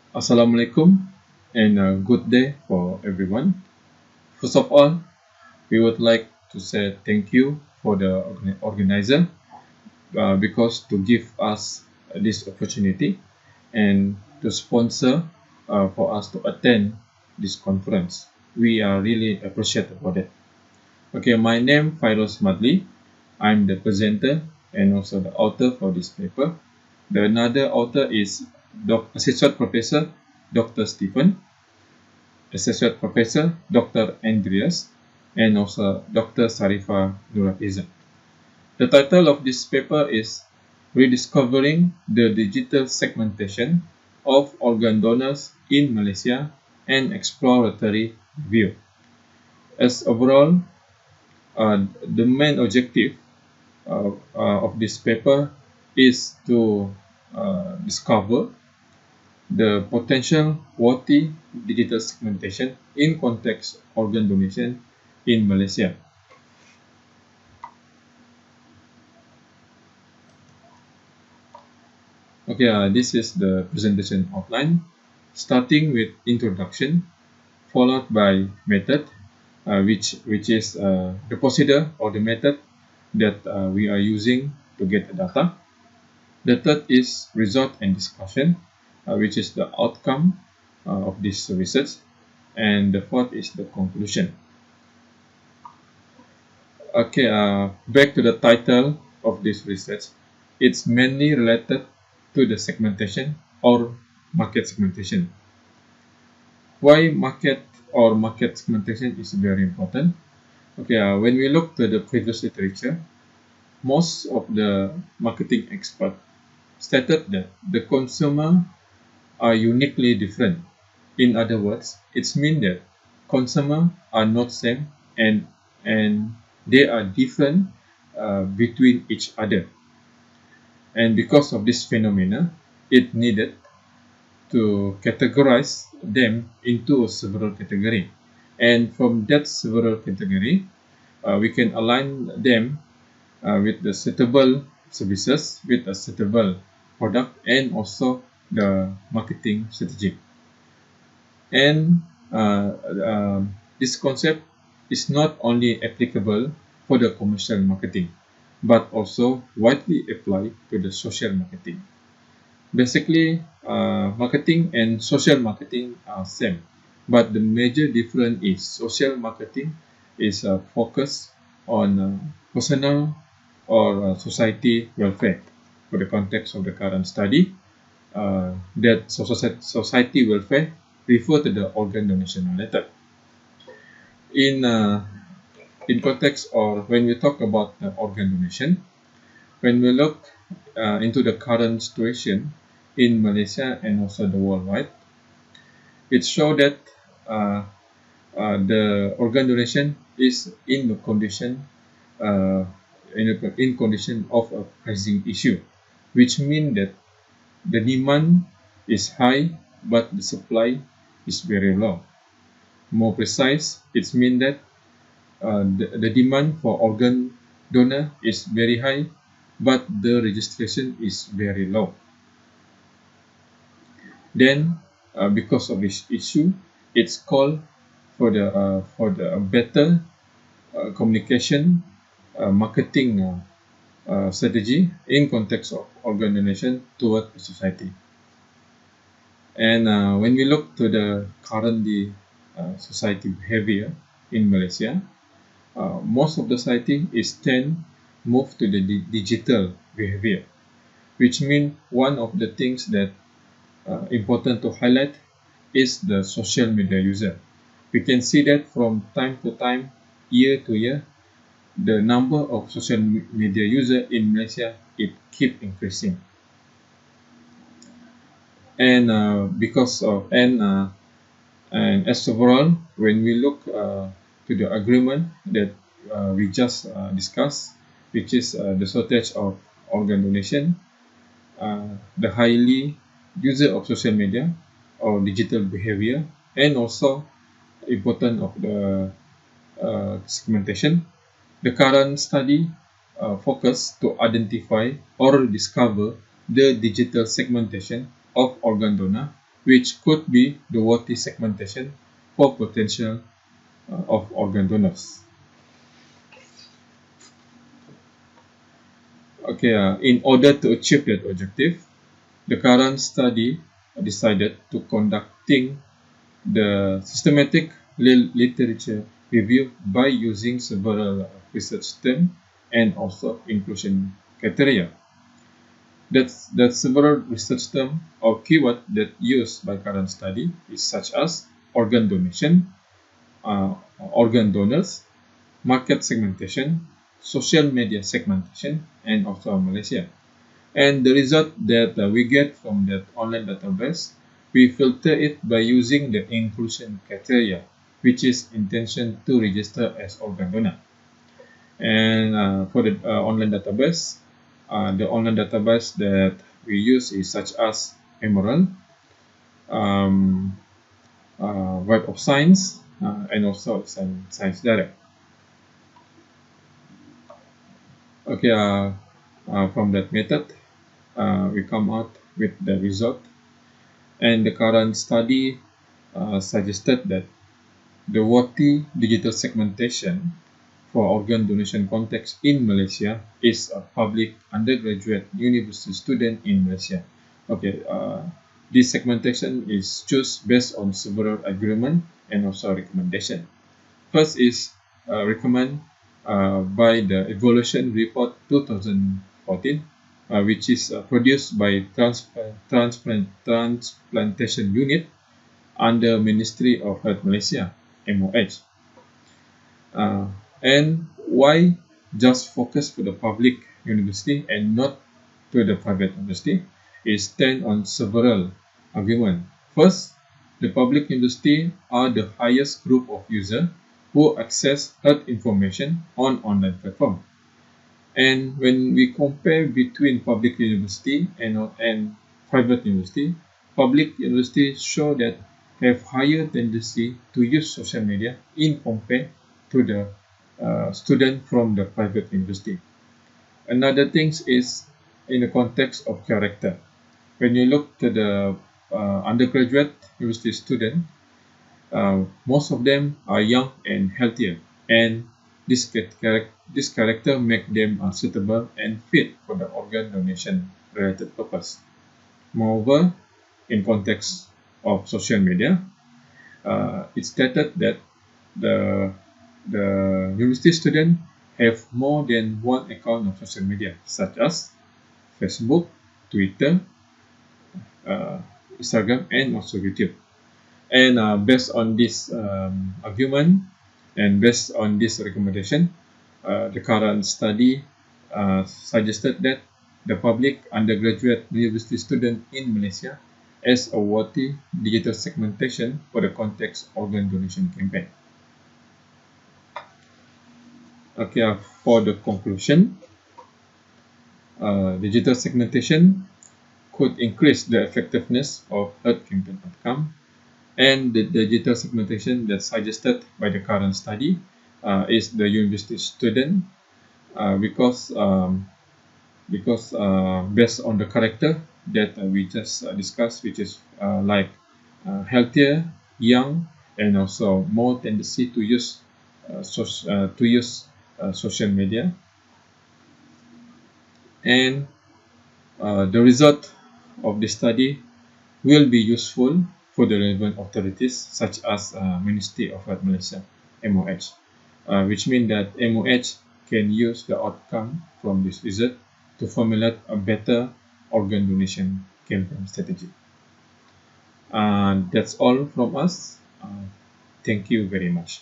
Assalamualaikum and a good day for everyone. First of all, we would like to say thank you for the organizer because to give us this opportunity and to sponsor for us to attend this conference. We are really appreciative about it. Okay, my name Faerozh Madli. I'm the presenter and also the author for this paper. The another author is Associate Professor Dr. Stephen, Associate Professor Dr. Andreas, and also Dr. Sarifa Nurafiza. The title of this paper is Rediscovering the Digital Segmentation of Organ Donors in Malaysia and Exploratory Review. As overall, the main objective of this paper is to discover the potential worthy digital segmentation in context organ donation in Malaysia. Okay, this is the presentation outline, starting with introduction, followed by method, which is the procedure or the method that we are using to get the data. The third is result and discussion, which is the outcome of this research, and the fourth is the conclusion. Okay, back to the title of this research. It's mainly related to the segmentation or market segmentation. Why market or market segmentation is very important? Okay, when we look to the previous literature, most of the marketing experts stated that the consumer are uniquely different. In other words, it means that consumers are not same and they are different between each other. And because of this phenomena, it needed to categorize them into several categories. And from that several category, we can align them with the suitable services, with a suitable product, and also the marketing strategy. And this concept is not only applicable for the commercial marketing, but also widely applied to the social marketing. Basically, marketing and social marketing are same, but the major difference is social marketing is focused on personal or society welfare. For the context of the current study, that society welfare refer to the organ donation related. In context or when we talk about the organ donation, when we look into the current situation in Malaysia and also the worldwide, it shows that the organ donation is in the condition in condition of a pressing issue, which means that the demand is high but the supply is very low. More precise, it means that the demand for organ donor is very high, but the registration is very low. Then, because of this issue, it's called for the better communication marketing strategy in context of organ donation toward the society. And when we look to the currently society behavior in Malaysia, most of the society is move to the digital behavior, which means one of the things that important to highlight is the social media user. We can see that from time to time, year to year, the number of social media user in Malaysia it keep increasing. And because of and as overall, when we look to the agreement that we just discussed, which is the shortage of organ donation, the highly user of social media or digital behavior, and also important of the segmentation. The current study focus to identify or discover the digital segmentation of organ donor which could be the worthy segmentation for potential of organ donors. Okay, in order to achieve that objective, the current study decided to conducting the systematic literature review by using several research terms and also inclusion criteria. That several research terms or keywords that used by current study is such as organ donation, organ donors, market segmentation, social media segmentation, and also Malaysia. And the result that we get from that online database, we filter it by using the inclusion criteria, which is intention to register as organ donor. And for the online database that we use is such as Emerald, Web of Science, and also Science Direct. Okay, from that method, we come out with the result, and the current study suggested that the worthy digital segmentation for organ donation context in Malaysia is a public undergraduate university student in Malaysia. Okay, this segmentation is chosen based on several agreement and also recommendation. First is recommended by the Evaluation Report 2014, which is produced by Transplantation Unit under Ministry of Health Malaysia, MOH. And why just focus for the public university and not to the private university is stand on several arguments. First, the public university are the highest group of users who access health information on online platform. And when we compare between public university and private university, public universities show that have higher tendency to use social media in compare to the student from the private university. Another thing is in the context of character. When you look to the undergraduate university student, most of them are young and healthier, and this character make them suitable and fit for the organ donation related purpose. Moreover, in context of social media, it's stated that the university student have more than one account of social media, such as Facebook, Twitter, Instagram, and also YouTube. And based on this argument and based on this recommendation, the current study suggested that the public undergraduate university student in Malaysia as a worthy digital segmentation for the context organ donation campaign. Okay, for the conclusion, digital segmentation could increase the effectiveness of health campaign outcome, and the digital segmentation that's suggested by the current study is the university student because based on the character that we just discussed, which is like healthier, young, and also more tendency to use social media. And the result of this study will be useful for the relevant authorities such as Ministry of Health Malaysia, MOH, which means that MOH can use the outcome from this result to formulate a better organ donation campaign strategy. That's all from us. Thank you very much.